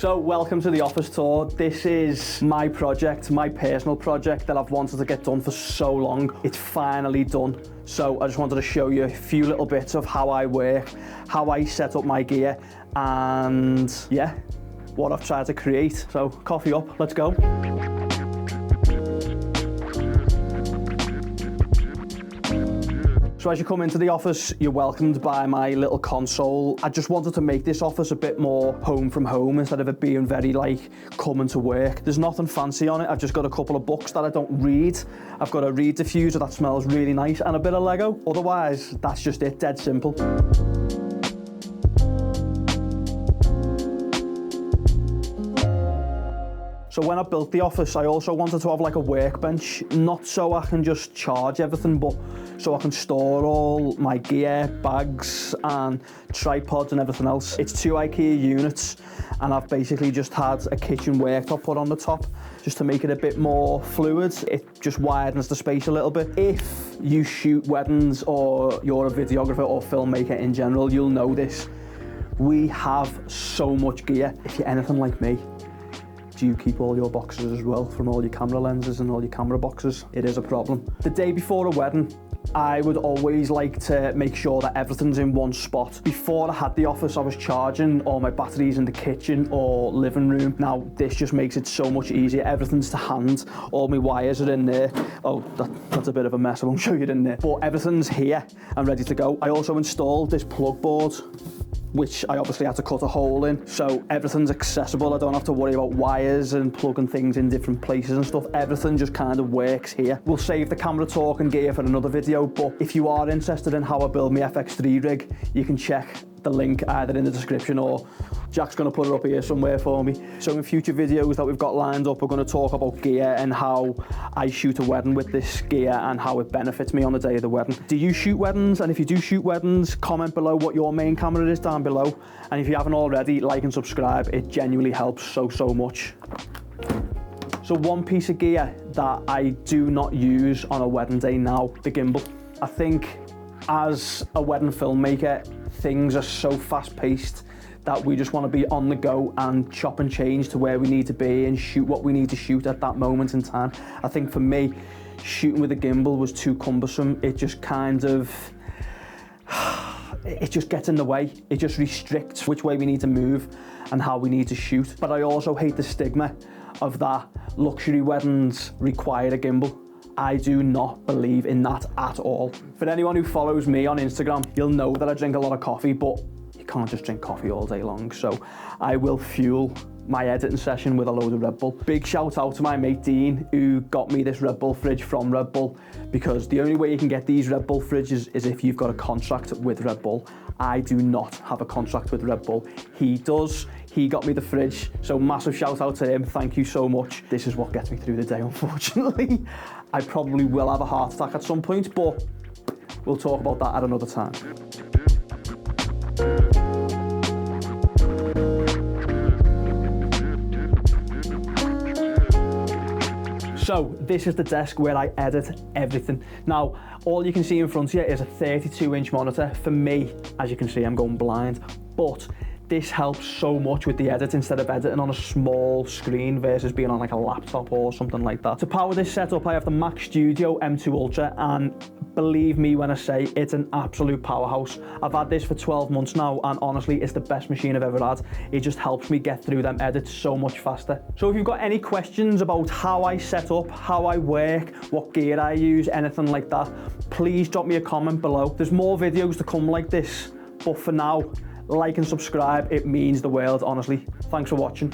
So welcome to the office tour. This is my project, my personal project that I've wanted to get done for so long. It's finally done. So I just wanted to show you a few little bits of how I work, how I set up my gear, and yeah, what I've tried to create. So coffee up, let's go. So as you come into the office, you're welcomed by my little console. I just wanted to make this office a bit more home from home instead of it being very like coming to work. There's nothing fancy on it. I've just got a couple of books that I don't read. I've got a reed diffuser that smells really nice and a bit of Lego. Otherwise, that's just it, dead simple. So when I built the office, I also wanted to have like a workbench, not so I can just charge everything, but so I can store all my gear, bags and tripods and everything else. It's 2 IKEA units and I've basically just had a kitchen worktop put on the top just to make it a bit more fluid. It just widens the space a little bit. If you shoot weddings or you're a videographer or filmmaker in general, you'll know this. We have so much gear. If you're anything like me, do you keep all your boxes as well from all your camera lenses and all your camera boxes? It is a problem. The day before a wedding, I would always like to make sure that everything's in one spot. Before I had the office, I was charging all my batteries in the kitchen or living room. Now, this just makes it so much easier. Everything's to hand. All my wires are in there. Oh, that's a bit of a mess. I won't show you it in there. But everything's here and ready to go. I also installed this plug board, which I obviously had to cut a hole in, so everything's accessible. I don't have to worry about wires and plugging things in different places and stuff. Everything just kind of works here. We'll save the camera talk and gear for another video, but if you are interested in how I build my FX3 rig, you can check the link either in the description or Jack's gonna put it up here somewhere for me. So in future videos that we've got lined up, we're gonna talk about gear and how I shoot a wedding with this gear and how it benefits me on the day of the wedding. Do you shoot weddings? And if you do shoot weddings, comment below what your main camera is down below. And if you haven't already, like and subscribe. It genuinely helps so much. So one piece of gear that I do not use on a wedding day now, the gimbal. I think as a wedding filmmaker, things are so fast paced that we just want to be on the go and chop and change to where we need to be and shoot what we need to shoot at that moment in time. I think for me, shooting with a gimbal was too cumbersome. It just kind of, it just gets in the way. It just restricts which way we need to move and how we need to shoot. But I also hate the stigma of that luxury weddings require a gimbal. I do not believe in that at all. For anyone who follows me on Instagram, you'll know that I drink a lot of coffee, but you can't just drink coffee all day long. So I will fuel my editing session with a load of Red Bull. Big shout out to my mate Dean, who got me this Red Bull fridge from Red Bull, because the only way you can get these Red Bull fridges is if you've got a contract with Red Bull. I do not have a contract with Red Bull. He does. He got me the fridge, so massive shout out to him. Thank you so much. This is what gets me through the day, unfortunately. I probably will have a heart attack at some point, but we'll talk about that at another time. So this is the desk where I edit everything. Now, all you can see in front of you is a 32-inch monitor. For me, as you can see, I'm going blind, but this helps so much with the edit instead of editing on a small screen versus being on like a laptop or something like that. To power this setup, I have the Mac Studio M2 Ultra, and believe me when I say it's an absolute powerhouse. I've had this for 12 months now, and honestly, it's the best machine I've ever had. It just helps me get through them edits so much faster. So if you've got any questions about how I set up, how I work, what gear I use, anything like that, please drop me a comment below. There's more videos to come like this, but for now, like and subscribe. It means the world, honestly. Thanks for watching.